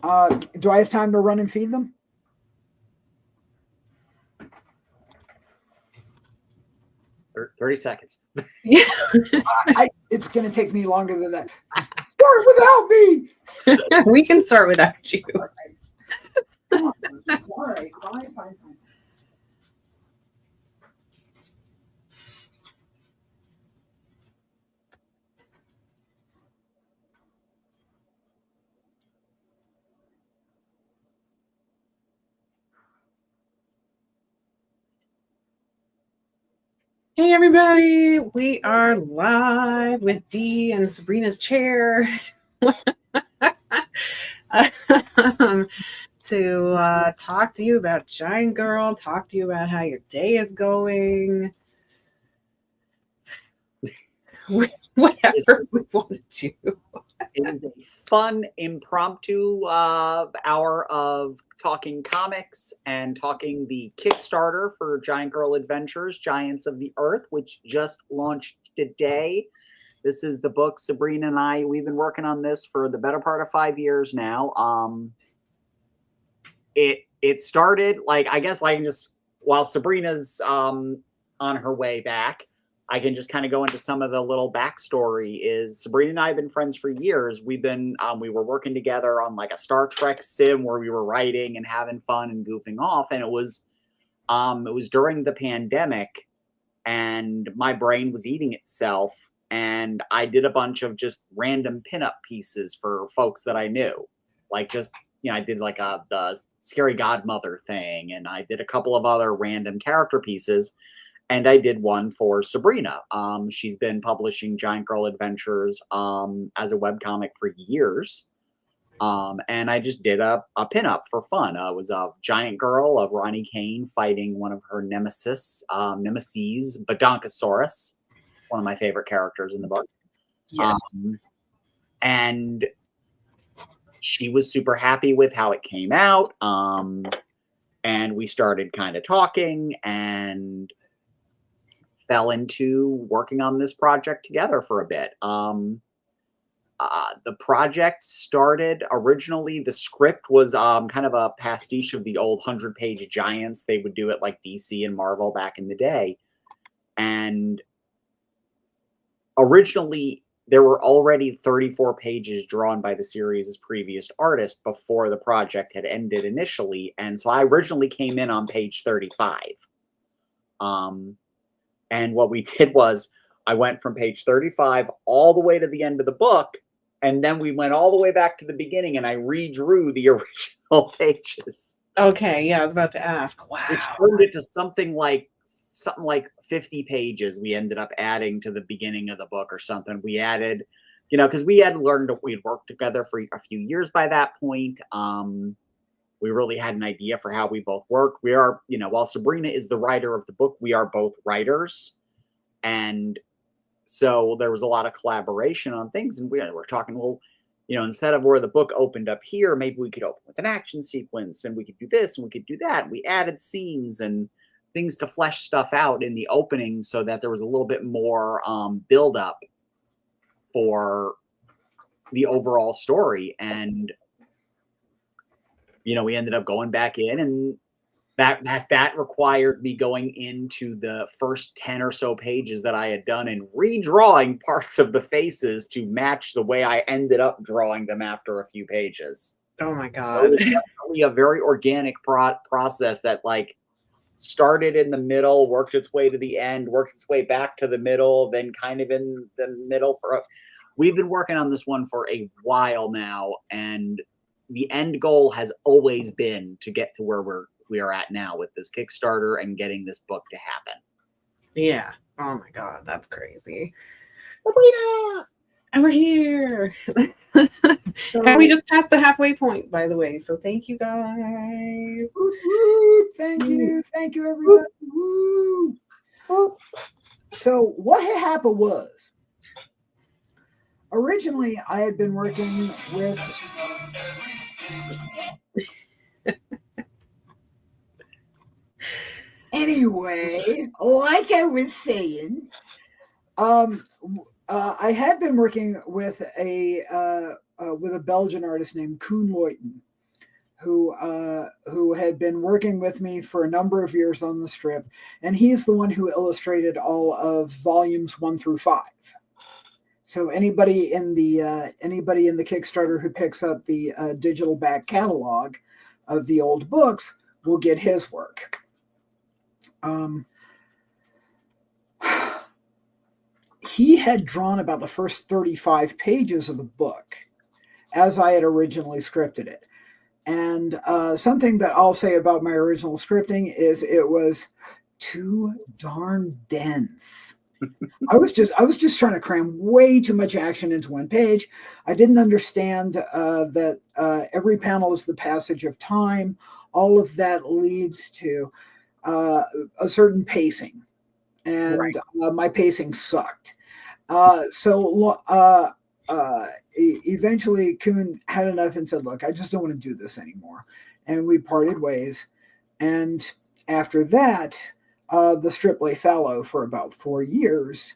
Do I have time to run and feed them? – 30 seconds. Yeah. It's going to take me longer than that. Start without me. We can start without you. All right. Fine. Hey everybody, we are live with Dee and Sabrina's chair to talk to you about Giant Girl, talk to you about how your day is going, whatever we want to do. It is a fun, impromptu hour of talking comics and talking the Kickstarter for Giant Girl Adventures, Giants of the Earth, which just launched today. This is the book Sabrina and I, we've been working on this for the better part of 5 years now. It started, like, I guess I can just, while Sabrina's on her way back, I can just kind of go into some of the little backstory. Is Sabrina and I have been friends for years. We've been, we were working together on like a Star Trek sim where we were writing and having fun and goofing off. And it was during the pandemic and my brain was eating itself. And I did a bunch of just random pinup pieces for folks that I knew. Like just, I did like the Scary Godmother thing. And I did a couple of other random character pieces. And I did one for Sabrina. She's been publishing Giant Girl Adventures as a webcomic for years. And I just did a pinup for fun. It was a giant girl of Ronnie Kane fighting one of her nemesis, Badonkosaurus, one of my favorite characters in the book. Yes. And she was super happy with how it came out. And we started kind of talking and fell into working on this project together for a bit. The project started originally, the script was kind of a pastiche of the old 100-page Giants. They would do it like DC and Marvel back in the day. And originally, there were already 34 pages drawn by the series' previous artist before the project had ended initially. And so I originally came in on page 35. And what we did was I went from page 35 all the way to the end of the book. And then we went all the way back to the beginning and I redrew the original pages. Okay, yeah, I was about to ask. Wow. Which turned it to something like 50 pages we ended up adding to the beginning of the book or something. We added, because we had learned that we'd worked together for a few years by that point. We really had an idea for how we both work. We are, while Sabrina is the writer of the book, we are both writers. And so there was a lot of collaboration on things. And we were talking, well, instead of where the book opened up here, maybe we could open with an action sequence and we could do this and we could do that. We added scenes and things to flesh stuff out in the opening so that there was a little bit more build up for the overall story. And we ended up going back in, and that required me going into the first 10 or so pages that I had done and redrawing parts of the faces to match the way I ended up drawing them after a few pages. Oh my God. It was definitely a very organic process that started in the middle, worked its way to the end, worked its way back to the middle, then kind of in the middle we've been working on this one for a while now, and the end goal has always been to get to where we are at now with this Kickstarter and getting this book to happen. Yeah. Oh my God, that's crazy. Sabrina! And we're here. So, and we just passed the halfway point, by the way. So thank you guys. Woo, thank you, everybody. Woo. So what had happened was, originally I had been working with anyway, like I was saying, I had been working with a Belgian artist named Koen Leuten, who had been working with me for a number of years on the strip, and he's the one who illustrated all of volumes 1 through 5. So anybody in the Kickstarter who picks up the digital back catalog of the old books will get his work. He had drawn about the first 35 pages of the book as I had originally scripted it. And something that I'll say about my original scripting is it was too darn dense. I was just trying to cram way too much action into one page. I didn't understand that every panel is the passage of time. All of that leads to a certain pacing, and Right. My pacing sucked. Eventually Kuhn had enough and said, look, I just don't want to do this anymore. And we parted ways. And after that, the strip lay fallow for about 4 years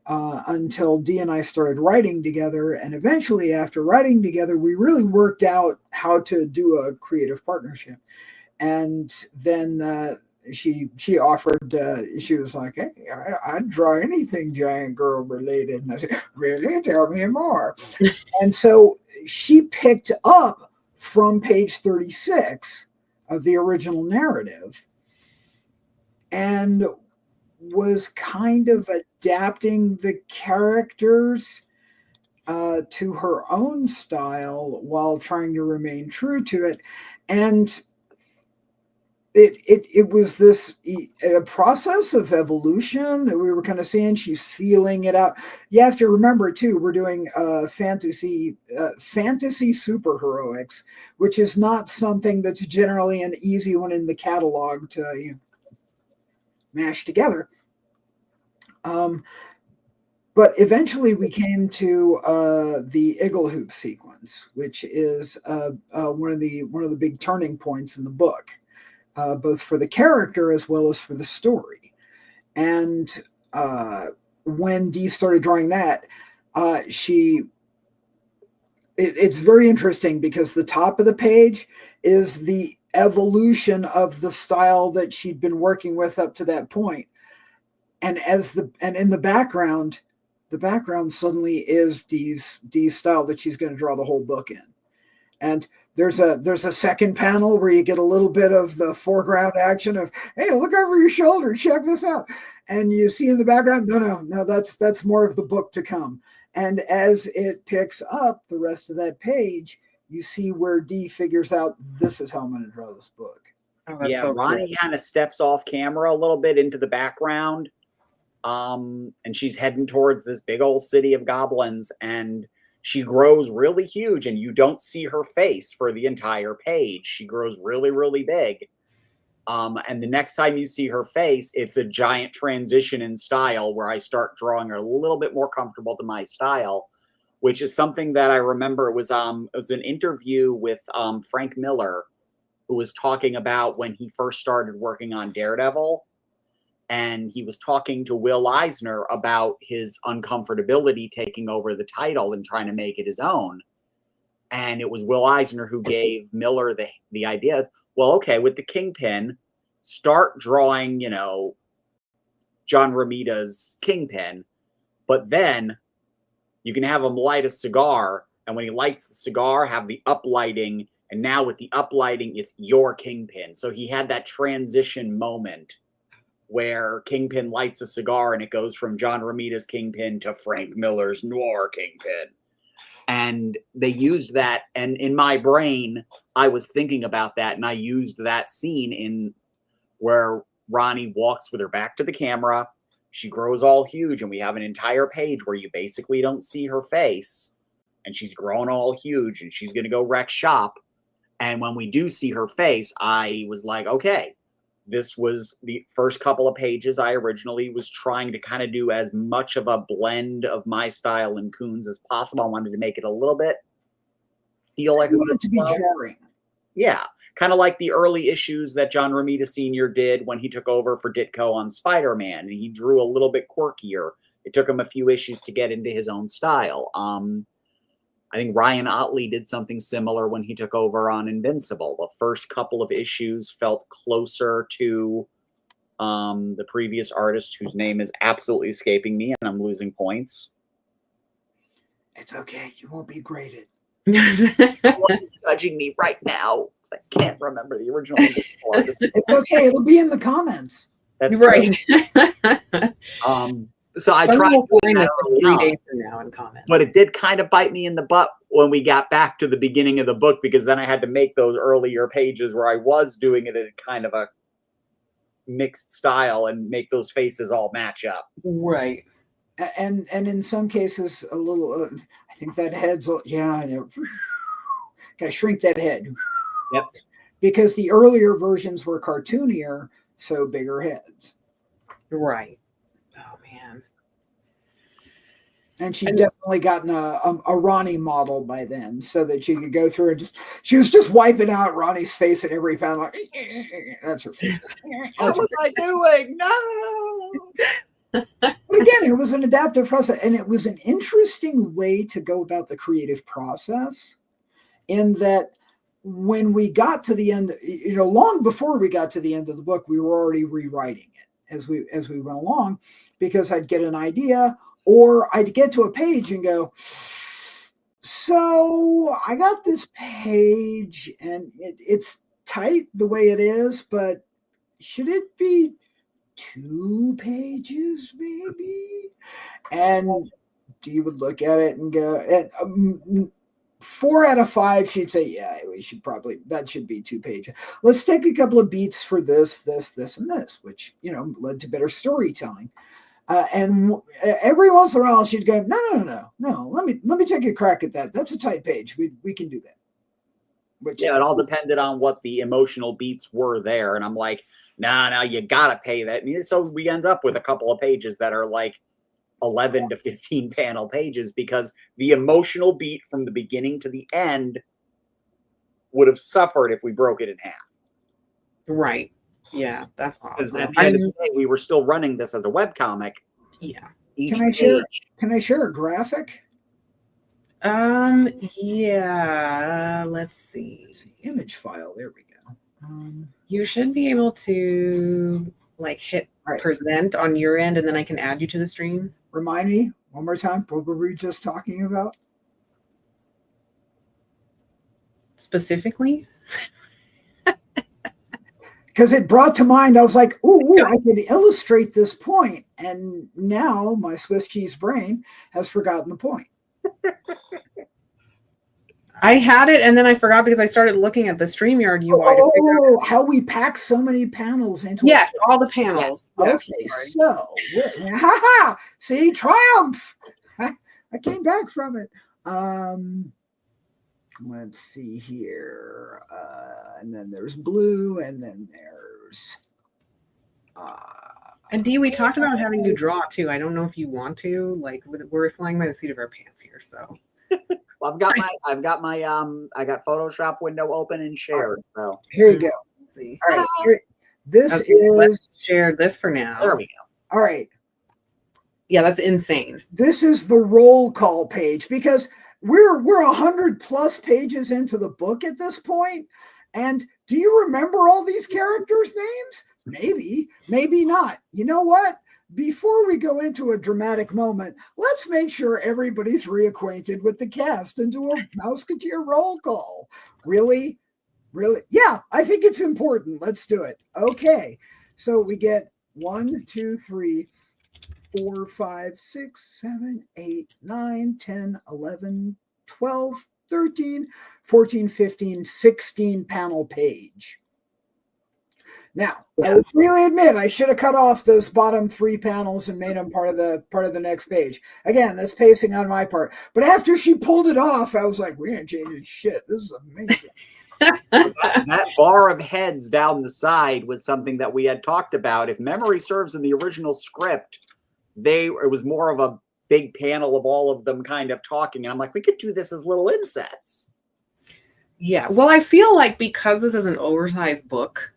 until Dee and I started writing together. And eventually, after writing together, we really worked out how to do a creative partnership. And then she offered, she was like, hey, I'd draw anything Giant Girl related. And I said, really? Tell me more. And so she picked up from page 36 of the original narrative and was kind of adapting the characters to her own style while trying to remain true to it. And it was this a process of evolution that we were kind of seeing. She's feeling it out. You have to remember too, we're doing fantasy superheroics, which is not something that's generally an easy one in the catalog to mash together. But eventually we came to the Eagle Hoop sequence, which is one of the big turning points in the book. Both for the character as well as for the story. And when Dee started drawing that, it's very interesting because the top of the page is the evolution of the style that she'd been working with up to that point. And in the background suddenly is Dee's style that she's going to draw the whole book in. And there's a second panel where you get a little bit of the foreground action of, hey, look over your shoulder, check this out. And you see in the background, no, that's more of the book to come. And as it picks up the rest of that page, you see where Dee figures out, this is how I'm going to draw this book. Oh, that's Yeah, so Ronnie cool. kind of steps off camera a little bit into the background. And she's heading towards this big old city of goblins, and she grows really huge, and you don't see her face for the entire page. She grows really, really big. And the next time you see her face, it's a giant transition in style where I start drawing her a little bit more comfortable to my style, which is something that I remember. It was an interview with Frank Miller, who was talking about when he first started working on Daredevil. And he was talking to Will Eisner about his uncomfortability taking over the title and trying to make it his own. And it was Will Eisner who gave Miller the idea, well, okay, with the Kingpin, start drawing, John Romita's Kingpin, but then you can have him light a cigar, and when he lights the cigar, have the uplighting, and now with the uplighting, it's your Kingpin. So he had that transition moment where Kingpin lights a cigar and it goes from John Romita's Kingpin to Frank Miller's Noir Kingpin. And they used that. And in my brain, I was thinking about that. And I used that scene in where Ronnie walks with her back to the camera. She grows all huge. And we have an entire page where you basically don't see her face. And she's grown all huge and she's going to go wreck shop. And when we do see her face, I was like, okay. This was the first couple of pages. I originally was trying to kind of do as much of a blend of my style and Kuhn's as possible. I wanted to make it a little bit feel like You want it to be jarring. Yeah, kind of like the early issues that John Romita Sr. did when he took over for Ditko on Spider-Man, and he drew a little bit quirkier. It took him a few issues to get into his own style. I think Ryan Otley did something similar when he took over on Invincible. The first couple of issues felt closer to the previous artist, whose name is absolutely escaping me, and I'm losing points. It's okay. You won't be graded. Someone's judging me right now. I can't remember the original artist. It's okay. It'll be in the comments. That's right. So I tried to find this early 3 on, days from now in comments. but it did kind of bite me in the butt when we got back to the beginning of the book, because then I had to make those earlier pages where I was doing it in kind of a mixed style and make those faces all match up. Right. And in some cases, a little. I think that head's. Yeah, I know. Gotta shrink that head. Yep. Because the earlier versions were cartoonier, so bigger heads. Right. Oh man. And she'd definitely gotten a Ronnie model by then, so that she could go through and she was just wiping out Ronnie's face at every panel. Like, that's her face. What was I doing? No. But again, it was an adaptive process, and it was an interesting way to go about the creative process, in that when we got to the end, long before we got to the end of the book, we were already rewriting it as we went along, because I'd get an idea, or I'd get to a page and go, so I got this page and it's tight the way it is, but should it be 2 pages maybe? And you would look at it and go, and 4 out of 5 she'd say, yeah, we should probably, that should be 2 pages. Let's take a couple of beats for this, and this, which led to better storytelling. And every once in a while she'd go, no, let me take a crack at that. That's a tight page. We can do that. Which, yeah, it all depended on what the emotional beats were there. And I'm like, nah, you gotta pay that. And so we end up with a couple of pages that are like 11 to 15 panel pages, because the emotional beat from the beginning to the end would have suffered if we broke it in half. Right. Yeah, that's awesome. Because at the end of the day, we were still running this as a webcomic. Yeah. Can I share a graphic? Yeah. Let's see. Image file. There we go. You should be able to hit present on your end, and then I can add you to the stream. Remind me one more time. What were we just talking about? Specifically? Because it brought to mind, I was like, ooh, I could illustrate this point. And now my Swiss cheese brain has forgotten the point. I had it, and then I forgot because I started looking at the StreamYard UI. Oh, how we pack so many panels into all the panels. Yes. Okay, so, see, triumph. I came back from it. Let's see here. And then there's blue, and then there's... and Dee, we talked about having you draw, too. I don't know if you want to. We're flying by the seat of our pants here, so... Well, I've got my I got Photoshop window open and shared. So here you go. Let's see. All right, let's share this for now. There we go. All right. Yeah, that's insane. This is the roll call page, because we're 100+ pages into the book at this point. And do you remember all these characters' names? Maybe, maybe not. You know what? Before we go into a dramatic moment, let's make sure everybody's reacquainted with the cast and do a Mouseketeer roll call. Really? Really? Yeah, I think it's important. Let's do it. Okay. So we get 1, 2, 3, 4, 5, 6, 7, 8, 9, 10, 11, 12, 13, 14, 15, 16 panel page. Now, I would really admit I should have cut off those bottom 3 panels and made them part of the next page. Again, that's pacing on my part. But after she pulled it off, I was like, we ain't changing shit. This is amazing. that bar of heads down the side was something that we had talked about. If memory serves, in the original script, it was more of a big panel of all of them kind of talking. And I'm like, we could do this as little insets. Yeah. Well, I feel like because this is an oversized book,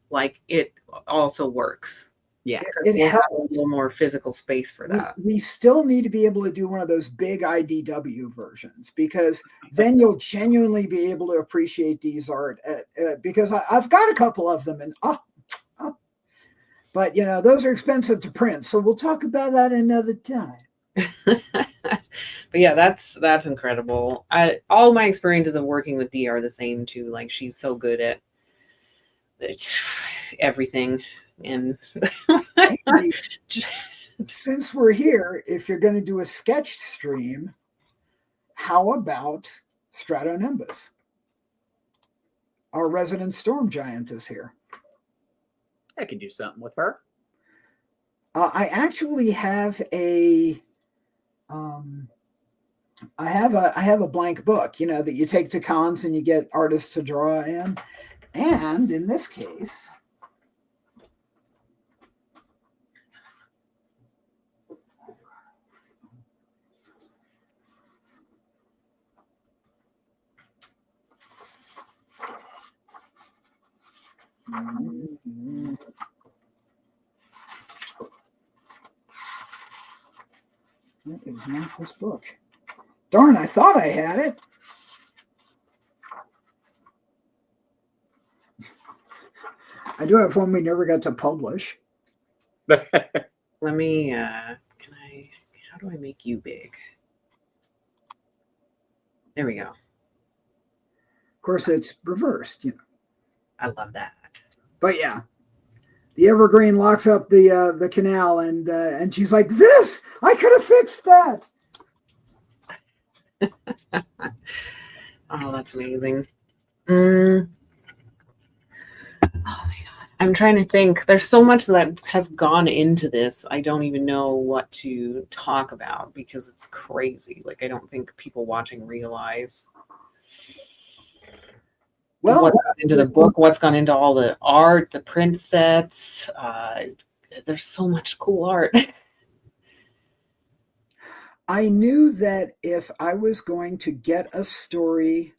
it also works. Yeah. It We'll have helps. a little more physical space for that. We still need to be able to do one of those big IDW versions, because then you'll genuinely be able to appreciate these art. Because I've got a couple of them, and but you know, those are expensive to print, so we'll talk about that another time. But yeah, that's incredible. All my experiences of working with Dee are the same too. Like, she's so good at everything. And Andy, since we're here, if you're going to do a sketch stream, how about Stratonimbus? Our resident storm giant is here. I can do something with her. I actually have a I have a blank book, you know, that you take to cons and you get artists to draw in. And in this case, that is not this book. Darn, I thought I had it. I do have one we never got to publish. let me, how do I make you big? There we go. Of course, it's reversed, you know. I love that. But yeah, the Evergreen locks up the canal, and she's like, "This, I could have fixed that." Oh, that's amazing. Oh my God. I'm trying to think. There's so much that has gone into this. I don't even know what to talk about because it's crazy. Like, I don't think people watching realize what's gone into the book, what's gone into all the art, the print sets. There's so much cool art. I knew that if I was going to get a story,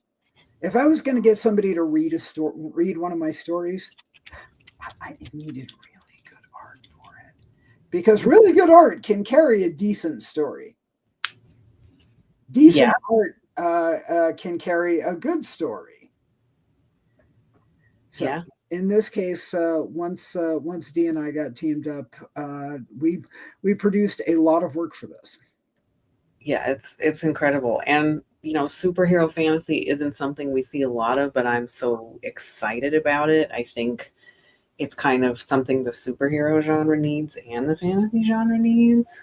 if I was going to get somebody to read one of my stories, I needed really good art for it, because really good art can carry a decent story. Decent art can carry a good story. So yeah. In this case, once Dee and I got teamed up, we produced a lot of work for this. Yeah, it's incredible. And you know, superhero fantasy isn't something we see a lot of, but I'm so excited about it. I think it's kind of something the superhero genre needs and the fantasy genre needs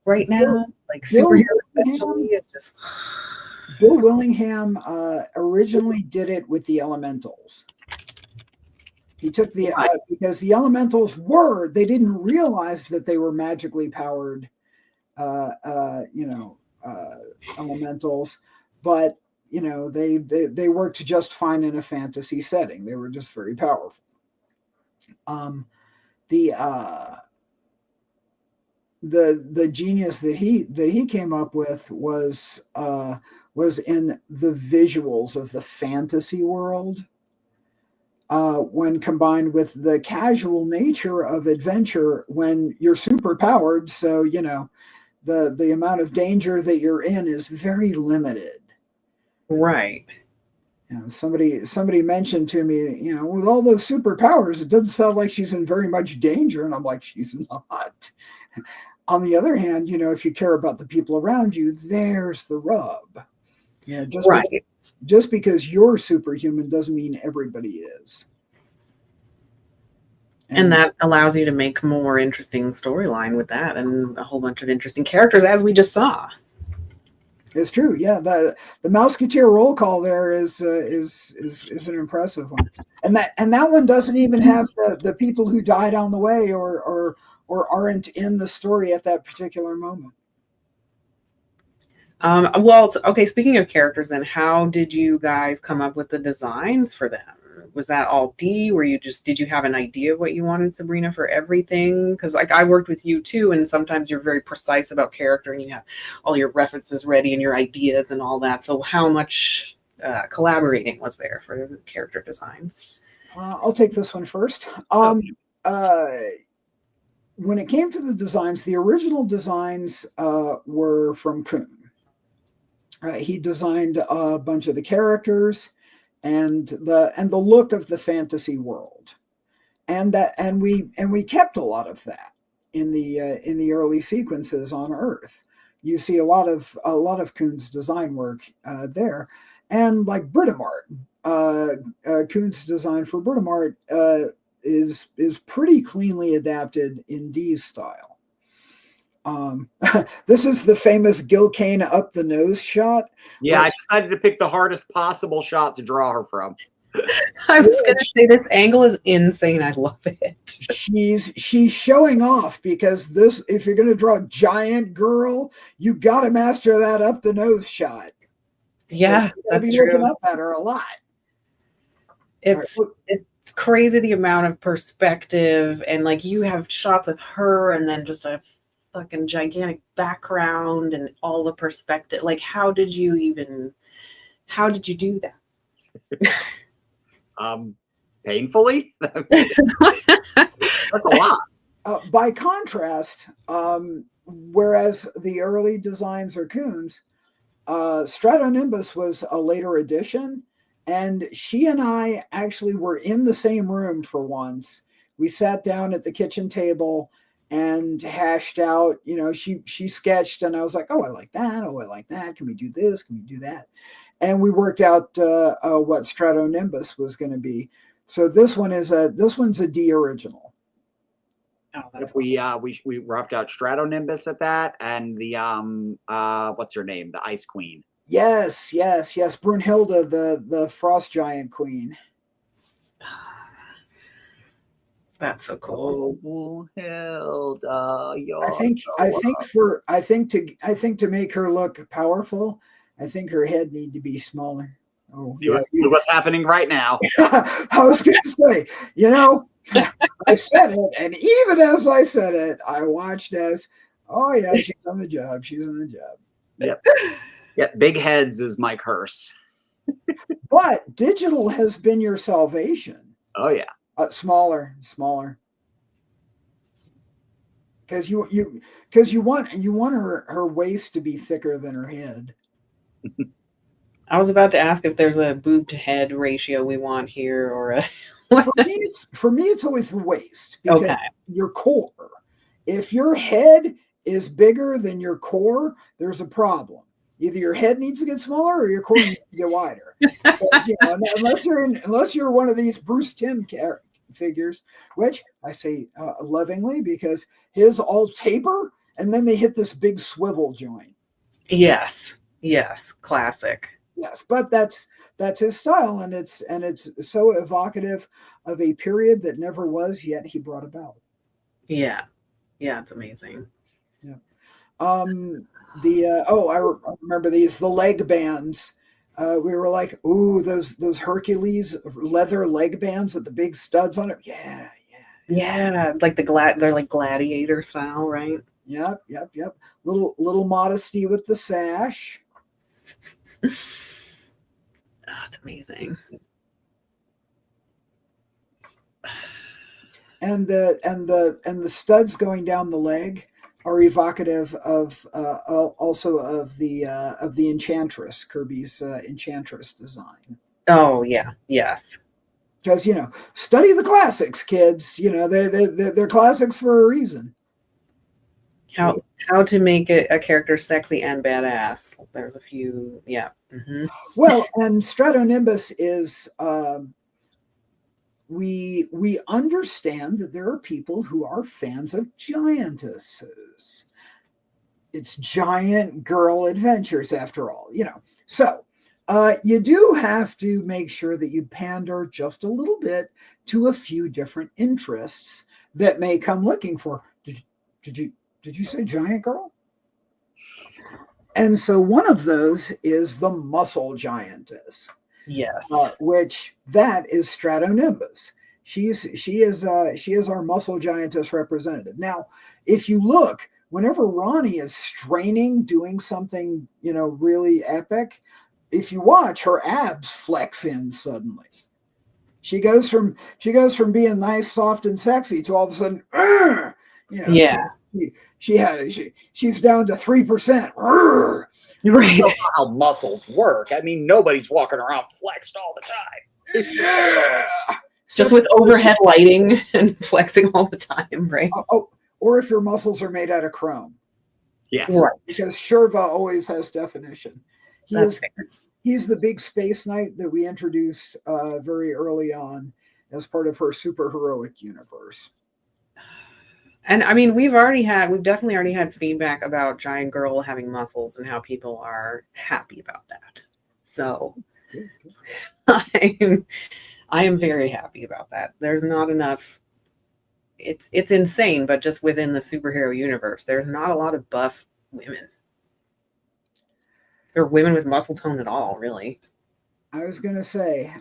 right now. Like, superhero especially is just Bill Willingham originally did it with the elementals. He took because the elementals they didn't realize that they were magically powered elementals, but you know, they worked just fine in a fantasy setting. They were just very powerful. The genius that he came up with was in the visuals of the fantasy world, when combined with the casual nature of adventure when you're super powered. So, you know, the amount of danger that you're in is very limited. right. You know, somebody mentioned to me, you know, with all those superpowers, it doesn't sound like she's in very much danger. And I'm like, she's not. On the other hand, you know, if you care about the people around you, there's the rub. Yeah, just because you're superhuman doesn't mean everybody is. And that allows you to make more interesting storyline with that, and a whole bunch of interesting characters, as we just saw. It's true. Yeah, the Mouseketeer roll call there is an impressive one, and that one doesn't even have the people who died on the way or aren't in the story at that particular moment. Well, okay. Speaking of characters, then, how did you guys come up with the designs for them? Was that all Dee? Did you have an idea of what you wanted, Sabrina, for everything? Because like, I worked with you too, and sometimes you're very precise about character and you have all your references ready and your ideas and all that. So how much collaborating was there for the character designs? I'll take this one first. when it came to the designs, the original designs were from Kuhn. He designed a bunch of the characters and the look of the fantasy world, and we kept a lot of that in the early sequences on Earth. You see a lot of Kuhn's design work there, and like Britomart, Kuhn's design for Britomart is pretty cleanly adapted in Dee's style. This is the famous Gil Kane up the nose shot. Yeah, I decided to pick the hardest possible shot to draw her from. I was going to say this angle is insane. I love it. She's showing off because if you're going to draw Giant Girl, you got to master that up the nose shot. Yeah, that's be true. Looking up at her a lot. It's crazy the amount of perspective, and like you have shots with her and then just a fucking gigantic background and all the perspective. Like, how did you do that? Painfully. That's a lot. By contrast, whereas the early designs are Kuhn's, Stratonimbus was a later addition, and she and I actually were in the same room for once. We sat down at the kitchen table and hashed out, she sketched, and I was like, oh, I like that. Oh, I like that. Can we do this? Can we do that? And we worked out what Stratonimbus was going to be. So this one's a D original. Oh, if we roughed out Stratonimbus at that, and the what's her name, the Ice Queen. Yes. Brunhilde, the Frost Giant Queen. That's so cool. Oh, Brunhilde, I think to make her look powerful, I think her head need to be smaller. Oh, see what's happening right now. I was going to say, I said it, and even as I said it, I watched as, oh yeah, she's on the job. Yep. Yeah, big heads is my curse. But digital has been your salvation. Oh yeah. Smaller. Because you want her waist to be thicker than her head. I was about to ask if there's a boob to head ratio we want here, or a. For me, it's always the waist. Because okay. Your core. If your head is bigger than your core, there's a problem. Either your head needs to get smaller or your core needs to get wider. Because, unless you're one of these Bruce Timm figures, which I say lovingly because his all taper and then they hit this big swivel joint. Yes, classic. Yes, but that's his style, and it's so evocative of a period that never was yet he brought about. Yeah, it's amazing. Yeah. I remember these, the leg bands. We were like, ooh, those Hercules leather leg bands with the big studs on it. Yeah. Like they're like gladiator style, right? Yep. Little modesty with the sash. Oh, it's amazing. And the studs going down the leg are evocative of also of the Enchantress, Kirby's Enchantress design. Oh yeah, yes. Because study the classics, kids. They're classics for a reason. How to make a character sexy and badass. There's a few, yeah. Mm-hmm. Well, and Stratonimbus is. We understand that there are people who are fans of giantesses. It's Giant Girl Adventures, after all, So you do have to make sure that you pander just a little bit to a few different interests that may come looking for. Did you say Giant Girl? And so one of those is the Muscle Giantess. Yes. Which that is Stratonimbus. She is our Muscle Giantess representative. Now, if you look, whenever Ronnie is straining, doing something, really epic, if you watch, her abs flex in suddenly. She goes from being nice, soft, and sexy to all of a sudden, You know, Yeah. she's down to 3%. Right. That's not how muscles work. I mean, nobody's walking around flexed all the time. Yeah. Just with overhead lighting and flexing all the time, right? Oh, or if your muscles are made out of chrome. Yes. Right. Because Shurva always has definition. That's fair. He's the big space knight that we introduced very early on as part of her superheroic universe. And I mean, we've definitely already had feedback about Giant Girl having muscles and how people are happy about that. So Good. I am very happy about that. There's not enough. It's insane, but just within the superhero universe, there's not a lot of buff women. Or women with muscle tone at all, really. I was going to say,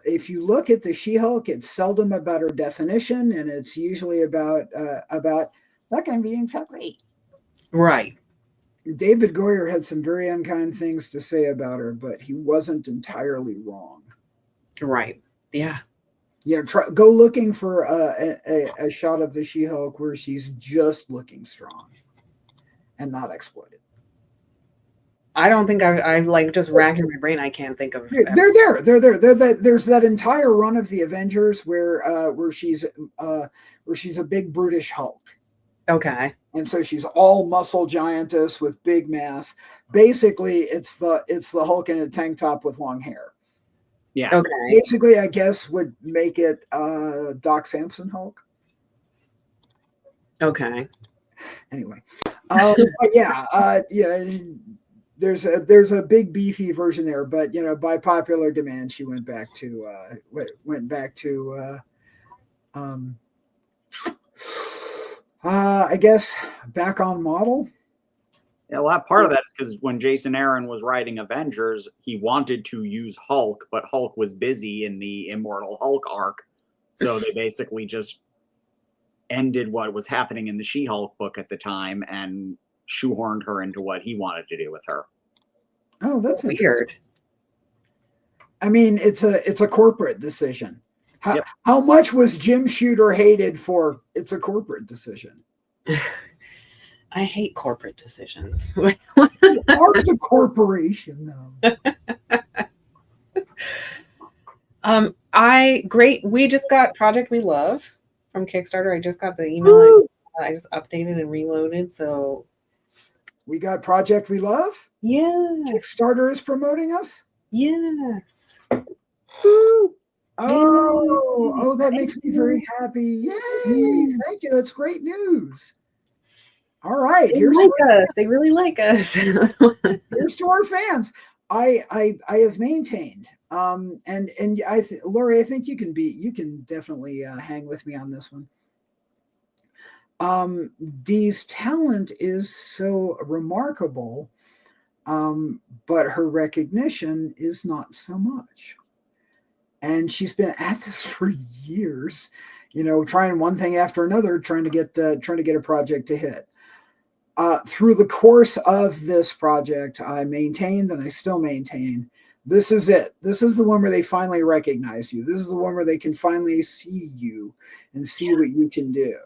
if you look at the She-Hulk, it's seldom about her definition, and it's usually about look, I'm being so great. Right. David Goyer had some very unkind things to say about her, but he wasn't entirely wrong. Right. Yeah. Yeah, go looking for a shot of the She-Hulk where she's just looking strong and not exploited. I don't think I like just racking my brain. I can't think of. They're there. There's that entire run of the Avengers where she's a big brutish Hulk. Okay. And so she's all muscle giantess with big mass. Basically, it's the Hulk in a tank top with long hair. Yeah. Okay. Basically, I guess would make it Doc Samson Hulk. Okay. Anyway, but yeah. There's a big beefy version there, but by popular demand, she went back to I guess back on model. Yeah, well, part of that is because when Jason Aaron was writing Avengers, he wanted to use Hulk, but Hulk was busy in the Immortal Hulk arc, so they basically just ended what was happening in the She-Hulk book at the time and shoehorned her into what he wanted to do with her. Oh, that's weird. I mean, it's a corporate decision. Yep. How much was Jim Shooter hated for? It's a corporate decision. I hate corporate decisions. You are the corporation, though. We just got Project We Love from Kickstarter. I just got the email. I just updated and reloaded. So we got Project We Love. Yeah. Kickstarter is promoting us. Yes. Oh, that makes me very happy. Yay! Thank you. That's great news. All right, they like us. They really like us. Here's to our fans. I have maintained, and Lori, I think you can definitely hang with me on this one. Dee's talent is so remarkable, but her recognition is not so much. And she's been at this for years, trying one thing after another, trying to get a project to hit. Through the course of this project, I maintained, and I still maintain, this is it. This is the one where they finally recognize you. This is the one where they can finally see you and see what you can do.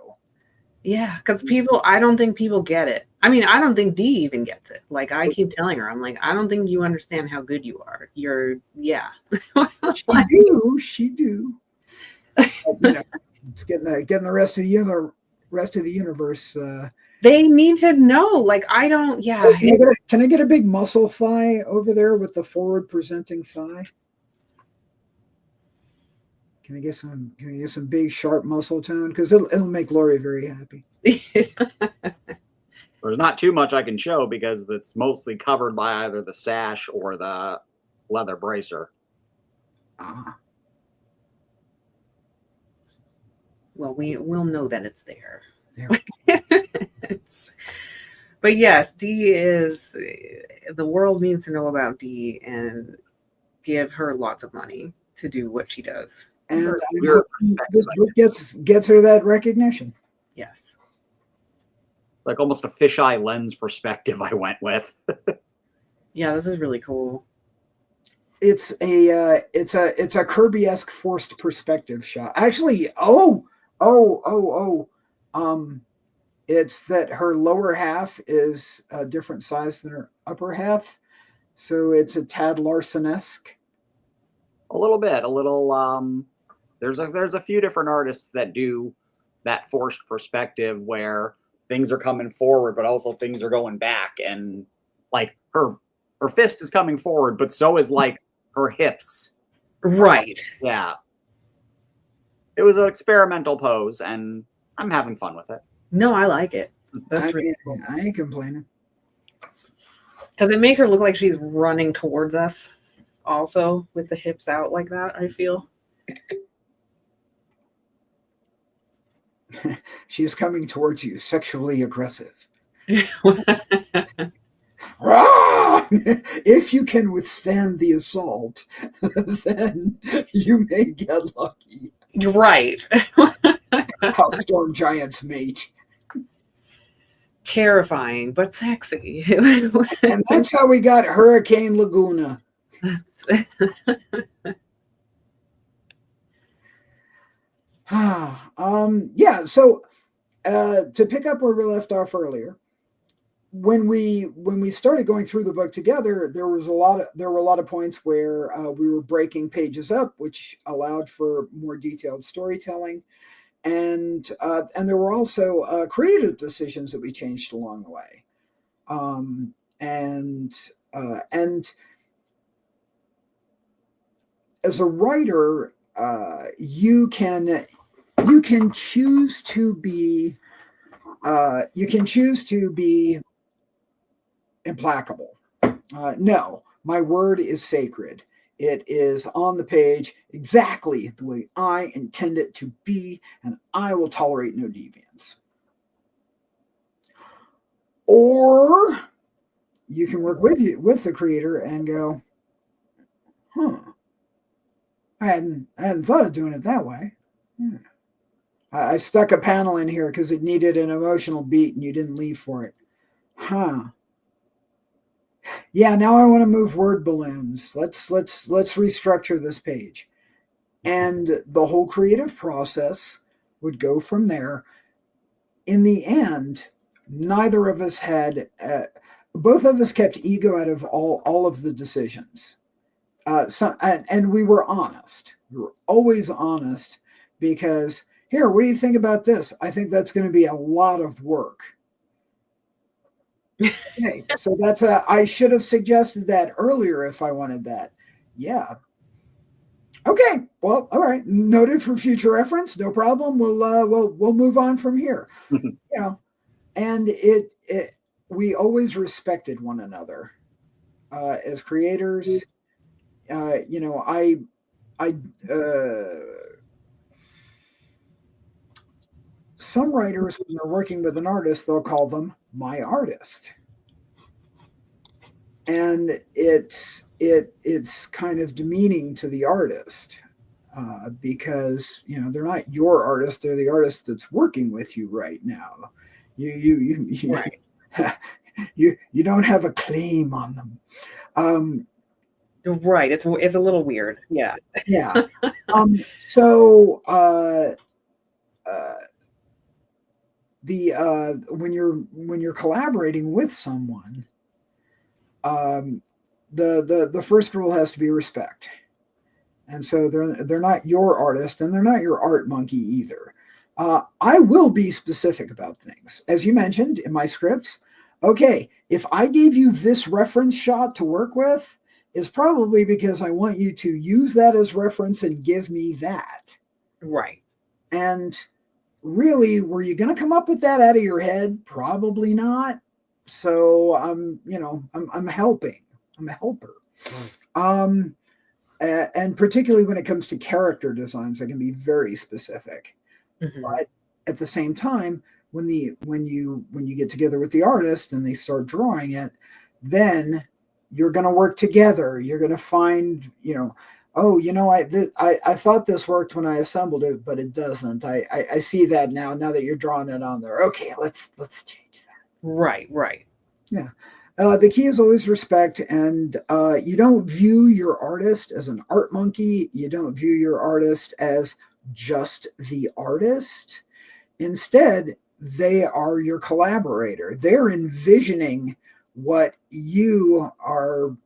Yeah, because I don't think people get it. I mean, I don't think Dee even gets it. Like, I keep telling her, I'm like, I don't think you understand how good you are. She do. It's getting the rest of the universe. They need to know. Like, I don't. Yeah. Hey, can I get a big muscle thigh over there with the forward presenting thigh? Can I get some big sharp muscle tone? Because it'll make Lori very happy. There's not too much I can show because it's mostly covered by either the sash or the leather bracer. Well, we'll know that it's there. But yes, Dee is. The world needs to know about Dee and give her lots of money to do what she does. And this book gets her that recognition. Yes. It's like almost a fisheye lens perspective I went with. Yeah, this is really cool. It's a Kirby-esque forced perspective shot. Actually, It's that her lower half is a different size than her upper half, so it's a tad Larson-esque. A little bit, a little. There's a few different artists that do that forced perspective where things are coming forward, but also things are going back, and like her fist is coming forward, but so is like her hips. Right. Yeah. It was an experimental pose, and I'm having fun with it. No, I like it. That's really cool. I ain't complaining. Because it makes her look like she's running towards us also with the hips out like that, I feel. She's coming towards you, sexually aggressive. If you can withstand the assault, then you may get lucky. You're right. How storm giants mate. Terrifying, but sexy. And that's how we got Hurricane Laguna. Yeah, so to pick up where we left off earlier, when we started going through the book together, there were a lot of points where we were breaking pages up, which allowed for more detailed storytelling, and there were also creative decisions that we changed along the way, and as a writer, you can choose to be implacable. No, my word is sacred. It is on the page exactly the way I intend it to be, and I will tolerate no deviance. Or you can work with the creator and go, I hadn't thought of doing it that way. I stuck a panel in here because it needed an emotional beat and you didn't leave for it. Yeah, now I want to move word balloons. Let's restructure this page. And the whole creative process would go from there. In the end, neither of us had both of us kept ego out of all of the decisions. And we were honest. We were always honest because, here, what do you think about this? I think that's going to be a lot of work. Okay, so I should have suggested that earlier if I wanted that. Yeah. Okay, well, all right. Noted for future reference. No problem. We'll move on from here. And we always respected one another as creators. Some writers, when they're working with an artist, they'll call them my artist, and it's kind of demeaning to the artist because they're not your artist; they're the artist that's working with you right now. You right. you don't have a claim on them. Right. It's a little weird. Yeah. Yeah. So when you're collaborating with someone, the first rule has to be respect. And so they're not your artist and they're not your art monkey either. I will be specific about things. As you mentioned in my scripts, okay, if I gave you this reference shot to work with, is probably because I want you to use that as reference and give me that. Right. And really, were you going to come up with that out of your head? Probably not. So I'm helping. I'm a helper. And particularly when it comes to character designs, I can be very specific. Mm-hmm. But at the same time, when you get together with the artist and they start drawing it, then you're going to work together. You're going to find, I thought this worked when I assembled it, but it doesn't. I see that now that you're drawing it on there. Okay, let's change that. Right. Yeah. The key is always respect, and you don't view your artist as an art monkey. You don't view your artist as just the artist. Instead, they are your collaborator. They're envisioning what you are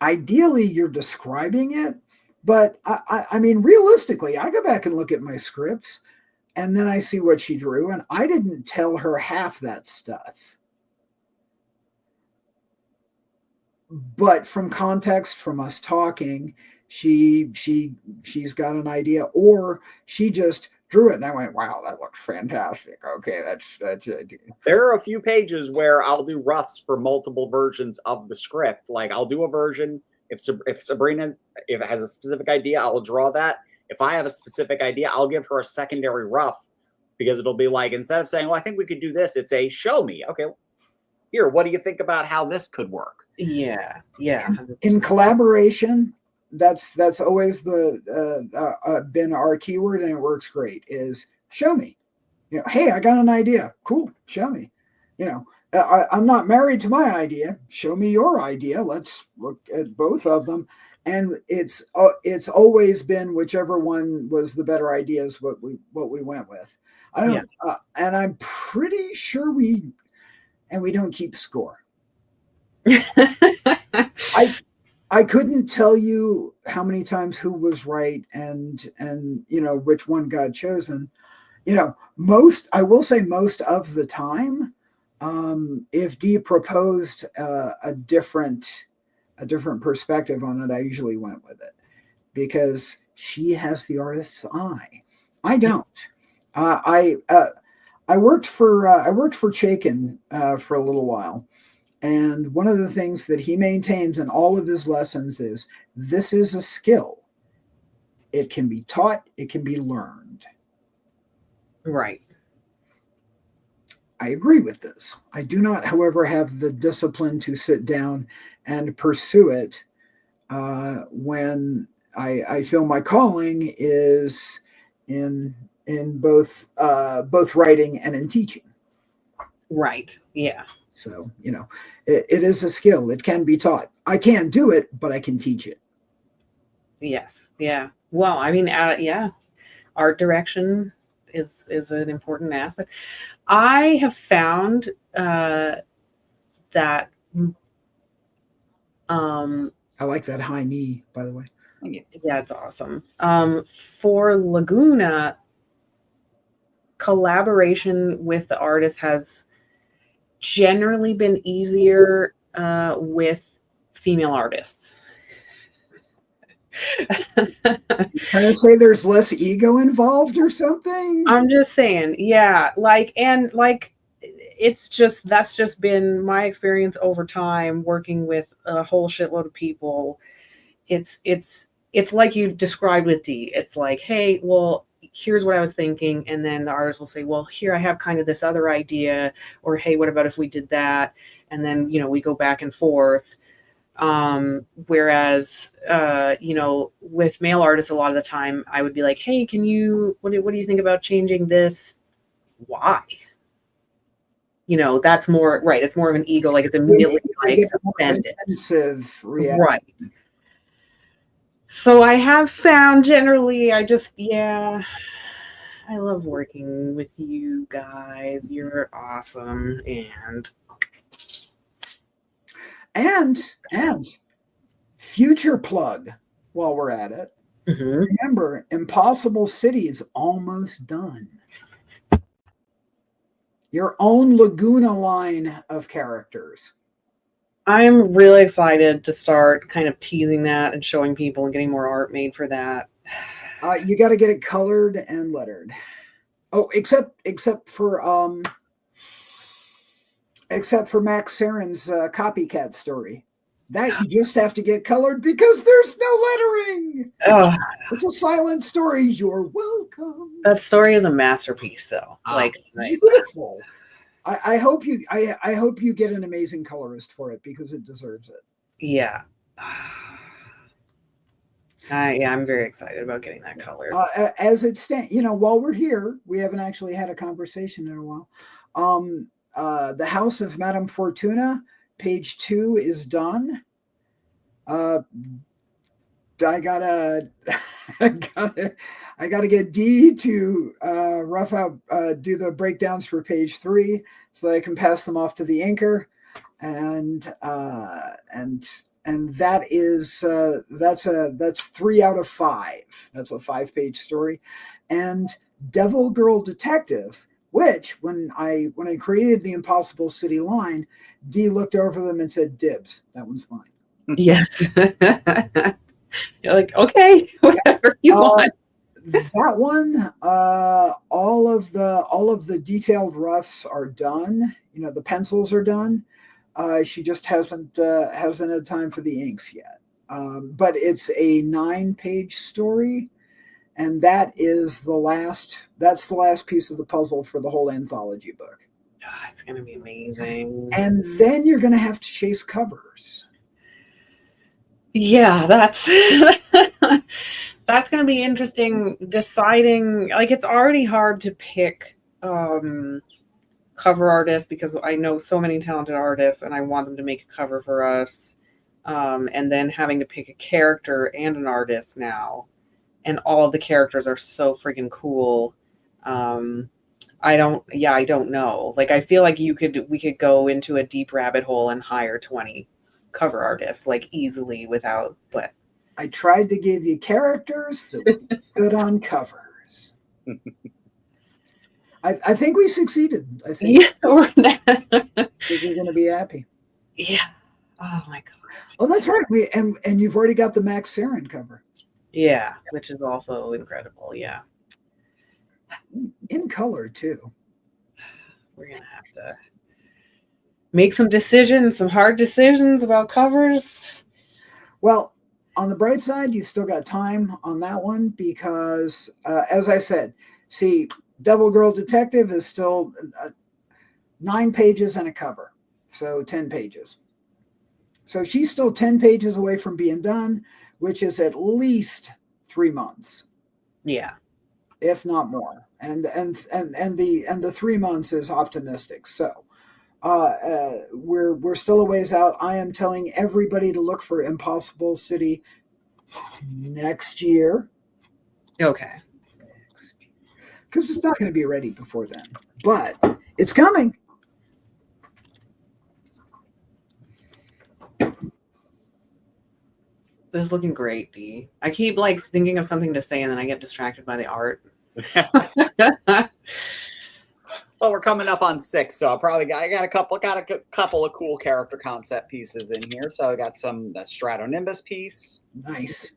ideally you're describing it, but I mean, realistically, I go back and look at my scripts and then I see what she drew, and I didn't tell her half that stuff. But from context, from us talking, she's got an idea, or she just drew it and I went, wow, that looks fantastic. Okay, that's There are a few pages where I'll do roughs for multiple versions of the script. Like I'll do a version if Sabrina if it has a specific idea, I'll draw that. If I have a specific idea, I'll give her a secondary rough, because it'll be like, instead of saying, well, I think we could do this, it's a show me. Okay, here, what do you think about how this could work? Yeah. In collaboration, that's always the been our keyword, and it works great. Is show me. You know, hey, I got an idea. Cool, show me. You know, I'm not married to my idea. Show me your idea. Let's look at both of them. And it's always been whichever one was the better idea is what we went with. I don't, and I'm pretty sure we don't keep score. I couldn't tell you how many times who was right and you know which one got chosen. You know, I will say most of the time, if Dee proposed a different perspective on it, I usually went with it because she has the artist's eye. I don't. I worked for Chaikin for a little while. And one of the things that he maintains in all of his lessons is this is a skill. It can be taught, it can be learned. Right. I agree with this. I do not, however, have the discipline to sit down and pursue it when I feel my calling is in both writing and in teaching. Right. Yeah. So, you know, it is a skill. It can be taught. I can't do it, but I can teach it. Yes. Yeah. Well, I mean, yeah, art direction is an important aspect. I have found that. I like that high knee, by the way. Yeah, it's awesome. For Laguna, collaboration with the artist has generally been easier with female artists. Trying to say there's less ego involved or something? I'm just saying, yeah, it's just, that's just been my experience over time working with a whole shitload of people. It's like you described with Dee. It's like, hey, well, here's what I was thinking. And then the artist will say, well, here I have kind of this other idea, or, hey, what about if we did that? And then, you know, we go back and forth. Whereas, you know, with male artists, a lot of the time I would be like, hey, what do you think about changing this? Why? You know, that's more, right. It's more of an ego. Like it's immediately like offended. Offensive reaction. Right. So I have found generally, I love working with you guys. You're awesome. And future plug while we're at it. Mm-hmm. Remember, Impossible City is almost done. Your own Laguna line of characters. I'm really excited to start kind of teasing that and showing people and getting more art made for that. You got to get it colored and lettered. Oh, except for Max Sarin's copycat story. That you just have to get colored because there's no lettering. Oh, it's a silent story. You're welcome. That story is a masterpiece, though. Beautiful. I hope you get an amazing colorist for it because it deserves it. Yeah. I'm very excited about getting that color. As it stands, you know, while we're here, we haven't actually had a conversation in a while. The House of Madame Fortuna, page 2 is done. I gotta I gotta get Dee to rough out, do the breakdowns for page 3, so that I can pass them off to the inker, and that is that's 3 out of 5. That's a 5-page story, and Devil Girl Detective, which when I created the Impossible City line, Dee looked over them and said, "Dibs, that one's mine." Yes. You're like, okay, whatever you want. That one, all of the detailed roughs are done. The pencils are done. She just hasn't had time for the inks yet. But it's a 9-page story, and that's the last piece of the puzzle for the whole anthology book. Oh, it's gonna be amazing. And then you're gonna have to chase covers. Yeah, that's that's gonna be interesting. Deciding, like, it's already hard to pick cover artists because I know so many talented artists and I want them to make a cover for us. And then having to pick a character and an artist now, and all of the characters are so freaking cool. I don't know. Like, I feel like we could go into a deep rabbit hole and hire 20 cover artists, like, easily without, but I tried to give you characters that would be good on covers. I think we succeeded. I think you're going to be happy. Yeah. Oh my god. Oh, that's right. And you've already got the Max Sarin cover. Yeah, which is also incredible. Yeah. In color too. We're gonna have to make some hard decisions about covers. Well, on the bright side, you still got time on that one because, as I said, see, Devil Girl Detective is still 9 pages and a cover, so 10 pages. So she's still 10 pages away from being done, which is at least 3 months. Yeah, if not more. And the 3 months is optimistic. So we're still a ways out. I am telling everybody to look for Impossible City next year. Okay. Because it's not going to be ready before then. But it's coming. This is looking great, Dee. I keep thinking of something to say and then I get distracted by the art. Well, we're coming up on 6, so I got a couple of cool character concept pieces in here. So I got the Stratonimbus piece. Nice.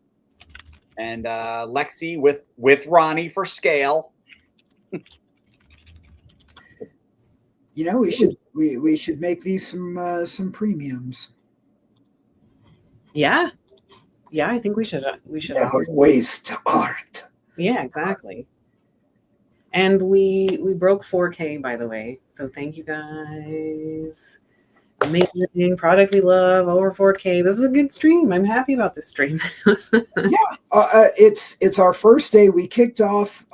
And Lexi with Ronnie for scale. We should make these some premiums. Yeah. Yeah, I think we should. Never waste art. Yeah, exactly. And we broke 4K, by the way. So thank you guys. Amazing product we love, over 4K. This is a good stream. I'm happy about this stream. Yeah, it's our first day. We kicked off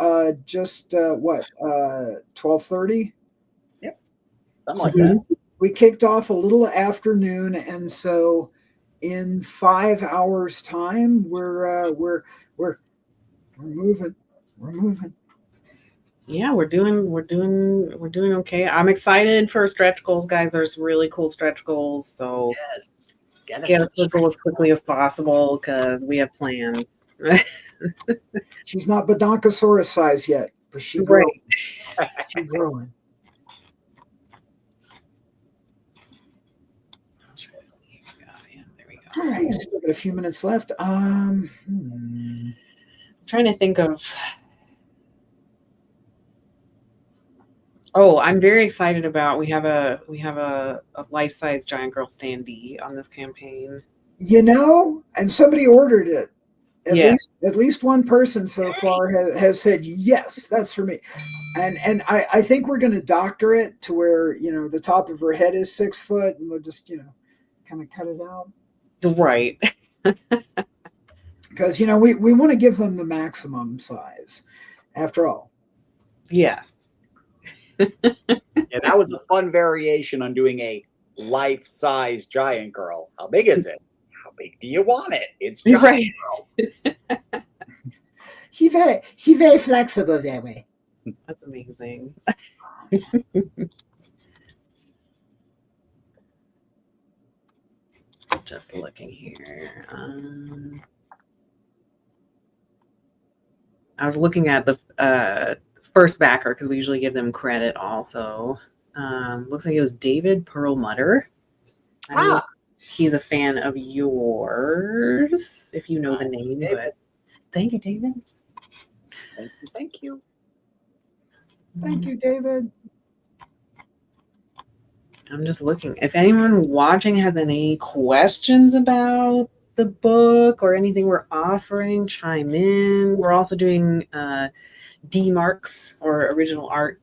just 12:30. Yep, something like that. We kicked off a little afternoon, and so in 5 hours' time, we're moving. We're moving. Yeah, we're doing okay. I'm excited for stretch goals, guys. There's really cool stretch goals. So yes, get us to goal as quickly as possible because we have plans. She's not Badonkosaurus size yet, but she's growing. She's growing. There we go. All right, still got a few minutes left. I'm trying to think of. Oh, I'm very excited about. We have a life-size Giant Girl standee on this campaign. And somebody ordered it. At least one person so far has said yes, that's for me. And I think we're going to doctor it to where the top of her head is 6 foot, and we'll just kind of cut it out. Right. Because we want to give them the maximum size, after all. Yes. Yeah, that was a fun variation on doing a life-size Giant Girl. How big is it? How big do you want it? It's Giant right. Girl. She very flexible that way. That's amazing. Just looking here. I was looking at the first backer because we usually give them credit also. Looks like it was David Perlmutter. I don't know if he's a fan of yours, if you know the name, but thank you, David. Thank you. Thank you, David. I'm just looking. If anyone watching has any questions about the book or anything we're offering, chime in. We're also doing D marks or original art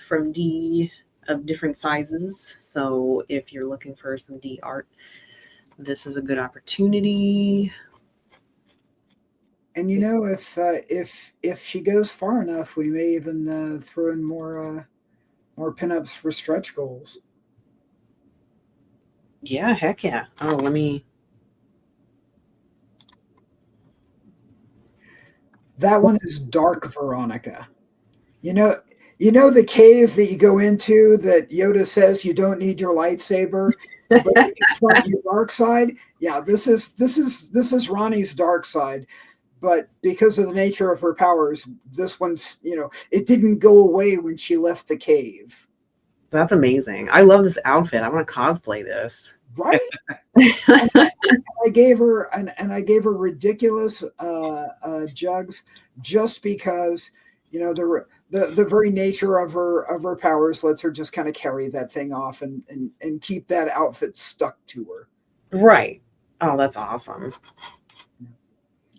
from D of different sizes. So if you're looking for some D art, this is a good opportunity. And you know, if she goes far enough, we may even throw in more pinups for stretch goals. Yeah, heck yeah. Oh, let me. That one is Dark Veronica. You know the cave that you go into that Yoda says you don't need your lightsaber, but you confront your dark side. Yeah, this is Ronnie's dark side. But because of the nature of her powers, this one's, it didn't go away when she left the cave. That's amazing. I love this outfit. I want to cosplay this. Right? I gave her ridiculous jugs just because, the very nature of her powers lets her just kind of carry that thing off and keep that outfit stuck to her. Right. Oh, that's awesome.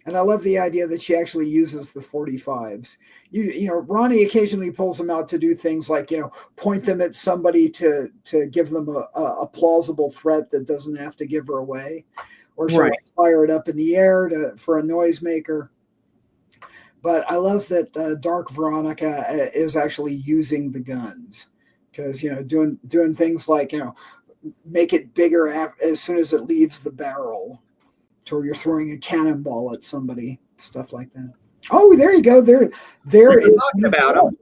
And I love the idea that she actually uses the 45s. Ronnie occasionally pulls them out to do things like, point them at somebody to give them a plausible threat that doesn't have to give her away. Or she'll fire it up in the air for a noisemaker. But I love that Dark Veronica is actually using the guns. Because, doing things like, make it bigger as soon as it leaves the barrel. Or you're throwing a cannonball at somebody, stuff like that. Oh, there you go. There is about them.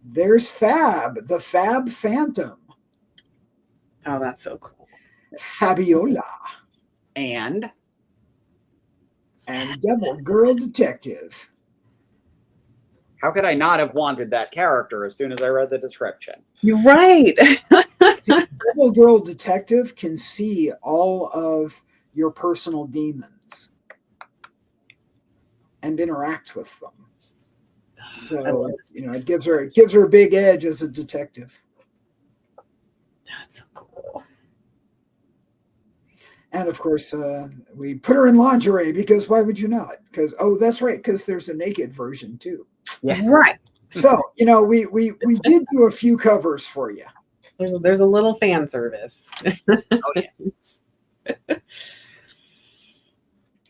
There's Fab, the Fab Phantom. Oh, that's so cool. Fabiola. And Devil Girl Detective. How could I not have wanted that character as soon as I read the description? You're right. Devil Girl Detective can see all of your personal demons and interact with them. So, it gives her a big edge as a detective. That's so cool. And of course, we put her in lingerie because why would you not? Because that's right, because there's a naked version too. Yes. Right. So, we did do a few covers for you. There's a little fan service. Oh yeah.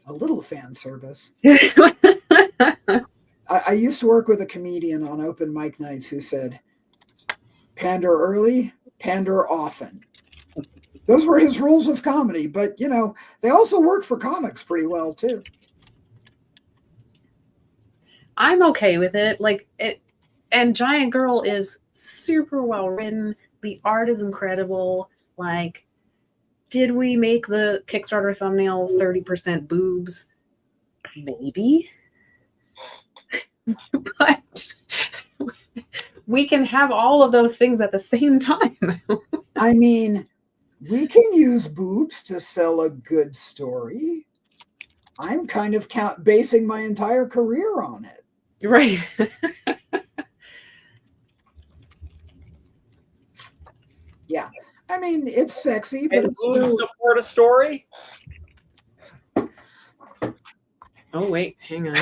A little fan service. I used to work with a comedian on open mic nights who said, pander early, pander often. Those were his rules of comedy, but, they also work for comics pretty well, too. I'm okay with it. And Giant Girl is super well written. The art is incredible. Did we make the Kickstarter thumbnail 30% boobs? Maybe. But we can have all of those things at the same time. I mean, we can use boobs to sell a good story. I'm kind of basing my entire career on it. Right. Yeah. I mean, it's sexy, but it's still support a story. Oh wait, hang on.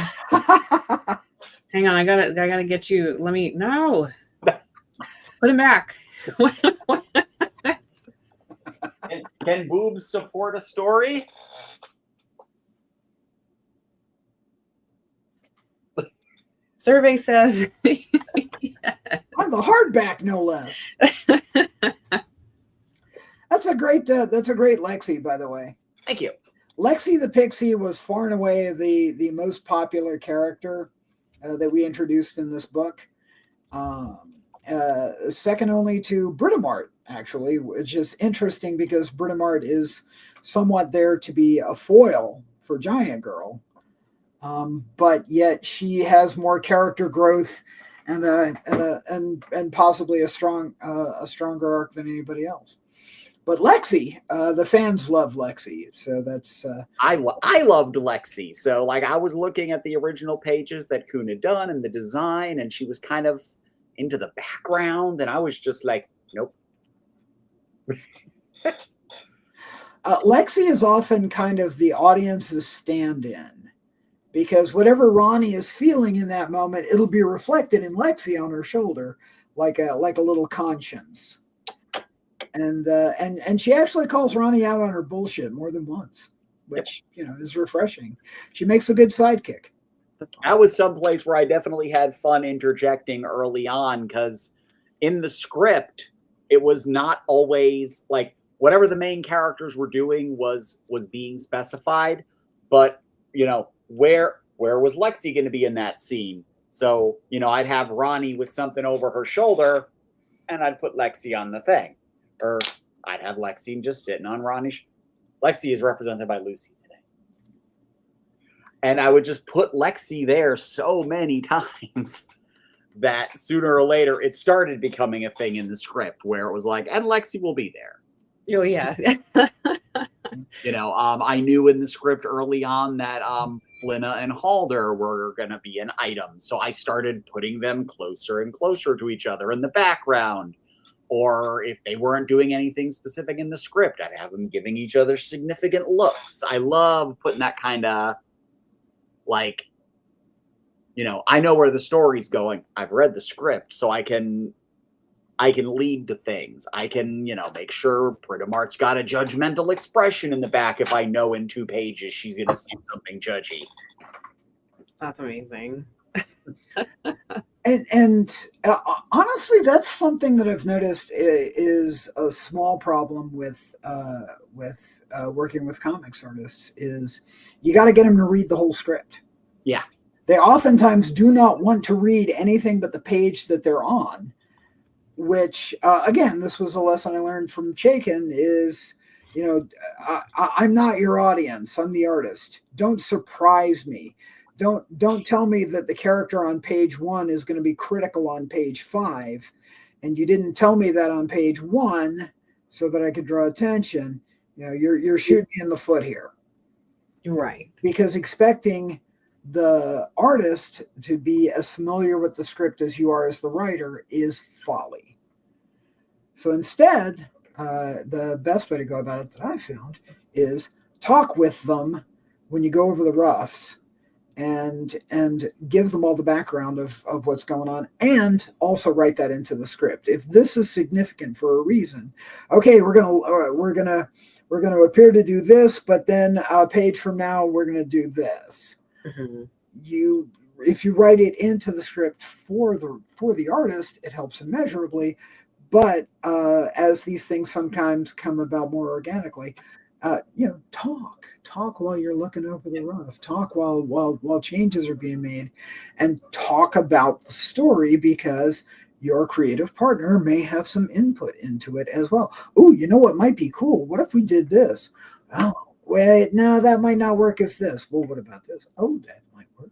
Hang on, I gotta get you. No. Put him back. Can boobs support a story? Survey says yes. On the hardback, no less. That's a great Lexi, by the way. Thank you. Lexi the Pixie was far and away the most popular character that we introduced in this book. Second only to Britomart, actually, which is interesting because Britomart is somewhat there to be a foil for Giant Girl, but yet she has more character growth and possibly a stronger arc than anybody else. But Lexi, the fans love Lexi, so that's. I loved Lexi. So like I was looking at the original pages that Kuhn had done and the design, and she was kind of into the background, and I was just like, nope. Lexi is often kind of the audience's stand-in, because whatever Ronnie is feeling in that moment, it'll be reflected in Lexi on her shoulder, like a little conscience. And she actually calls Ronnie out on her bullshit more than once, which is refreshing. She makes a good sidekick. That was someplace where I definitely had fun interjecting early on, because in the script, it was not always like whatever the main characters were doing was being specified, but where was Lexi going to be in that scene? So I'd have Ronnie with something over her shoulder, and I'd put Lexi on the thing. Or I'd have Lexi just sitting on Ronnie's. Lexi is represented by Lucy today. And I would just put Lexi there so many times that sooner or later it started becoming a thing in the script where it was like, and Lexi will be there. Oh, yeah. I knew in the script early on that Flinna and Halder were going to be an item. So I started putting them closer and closer to each other in the background. Or if they weren't doing anything specific in the script, I'd have them giving each other significant looks. I love putting that kind of like, I know where the story's going. I've read the script, so I can lead to things. I can, make sure Britomart's got a judgmental expression in the back if I know in 2 pages she's going to say something judgy. That's amazing. And honestly, that's something that I've noticed is a small problem with working with comics artists is you got to get them to read the whole script. Yeah. They oftentimes do not want to read anything but the page that they're on, which, again, this was a lesson I learned from Chaykin is, I'm not your audience. I'm the artist. Don't surprise me. Don't tell me that the character on page 1 is going to be critical on page 5, and you didn't tell me that on page 1 so that I could draw attention. You're shooting me in the foot here. Right. Because expecting the artist to be as familiar with the script as you are as the writer is folly. So instead, the best way to go about it that I found is talk with them when you go over the roughs. And give them all the background of what's going on, and also write that into the script. If this is significant for a reason, okay, we're gonna appear to do this, but then a page from now we're gonna do this. Mm-hmm. If you write it into the script for the artist, it helps immeasurably. But as these things sometimes come about more organically, talk while you're looking over the rough, talk while changes are being made, and talk about the story, because your creative partner may have some input into it as well. Oh, what might be cool? What if we did this? Oh, wait, no, that might not work if this. Well, what about this? Oh, that might work.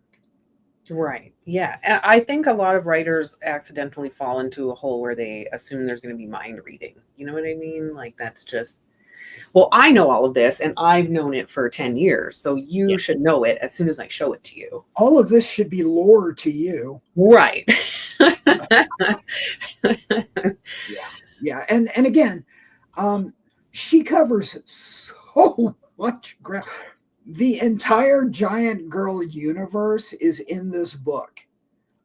Right. Yeah. And I think a lot of writers accidentally fall into a hole where they assume there's going to be mind reading. You know what I mean? Like that's just, well, I know all of this and I've known it for 10 years. So you should know it as soon as I show it to you. All of this should be lore to you. Right. Yeah. And again, she covers so much ground. The entire Giant Girl universe is in this book.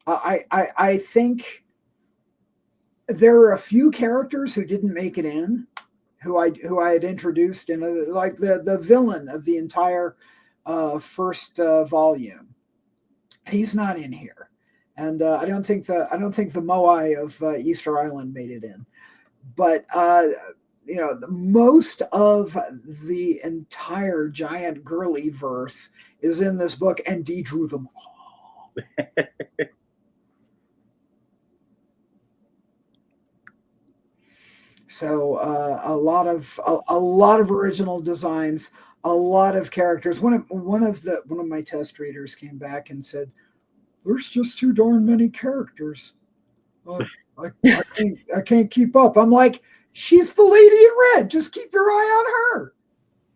I think there are a few characters who didn't make it in, who I had introduced in, like the villain of the entire first volume. He's not in here, and I don't think the Moai of Easter Island made it in, but most of the entire Giant Girly verse is in this book, and Dee drew them all. So a lot of original designs, a lot of characters. One of my test readers came back and said, "There's just too darn many characters. I can't keep up." I'm like, she's the lady in red. Just keep your eye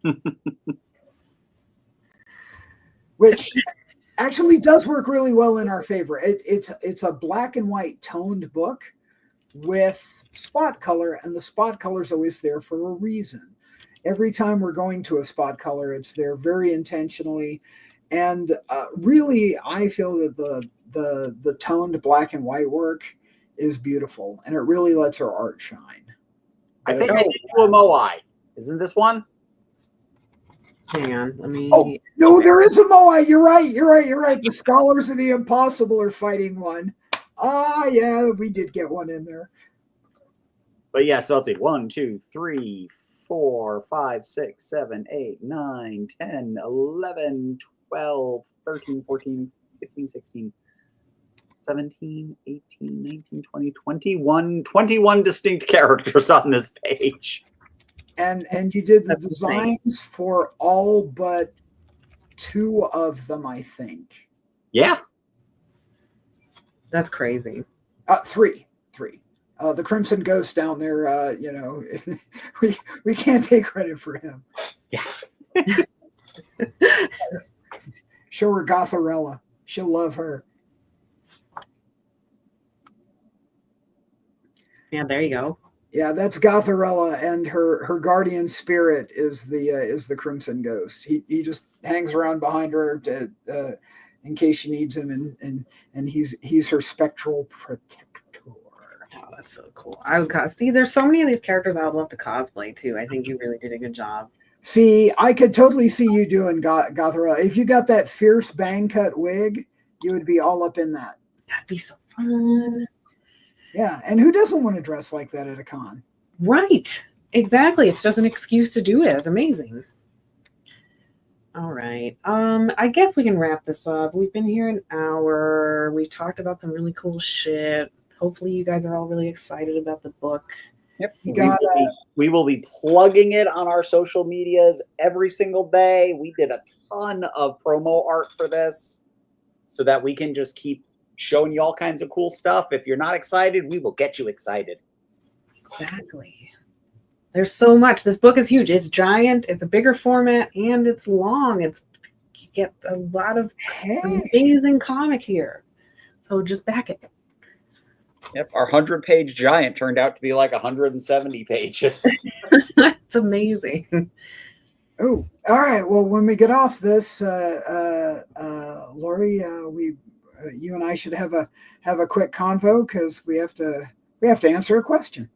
on her. Which actually does work really well in our favor. It's a black and white toned book with spot color, and the spot color is always there for a reason. Every time we're going to a spot color, it's there very intentionally. And really, I feel that the toned black and white work is beautiful, and it really lets her art shine. I think I did do a Moai. Isn't this one? Hang on, let me. Oh no, there is a Moai. You're right. The Scholars of the Impossible are fighting one. Yeah, we did get one in there. But yeah, so let's see. 1, 2, 3, 4, 5, 6, 7, 8, 9, 10, 11, 12, 13, 14, 15, 16, 17, 18, 19, 20, 21 distinct characters on this page. And you did the That's designs insane. for all but 2 of them, I think. Yeah. That's crazy. 3. The Crimson Ghost down there, we can't take credit for him. Yeah. Show her Gotharella. She'll love her. Yeah, there you go. Yeah, that's Gotharella, and her guardian spirit is the Crimson Ghost. He just hangs around behind her in case she needs him, and he's her spectral protector. Oh, that's so cool. I would see. There's so many of these characters I would love to cosplay too. I think you really did a good job. See, I could totally see you doing Gotharella. If you got that fierce bang cut wig, you would be all up in that. That'd be so fun. Yeah, and who doesn't want to dress like that at a con? Right. Exactly. It's just an excuse to do it. It's amazing. All right. I guess we can wrap this up. We've been here an hour. We've talked about some really cool shit. Hopefully you guys are all really excited about the book. Yep. We will be plugging it on our social medias every single day. We did a ton of promo art for this so that we can just keep showing you all kinds of cool stuff. If you're not excited, we will get you excited. Exactly. There's so much. This book is huge. It's giant. It's a bigger format, and it's long. You get a lot of amazing comic here. So just back it. Yep, our 100-page giant turned out to be like 170 pages. It's amazing. Oh, all right. Well, when we get off this, Lori, you and I should have a quick convo because we have to answer a question.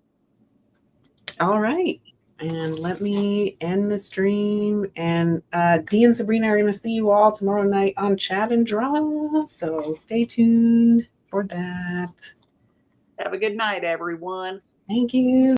All right. And let me end the stream. And Dee and Sabrina are going to see you all tomorrow night on Chat and Draw. So stay tuned for that. Have a good night, everyone. Thank you.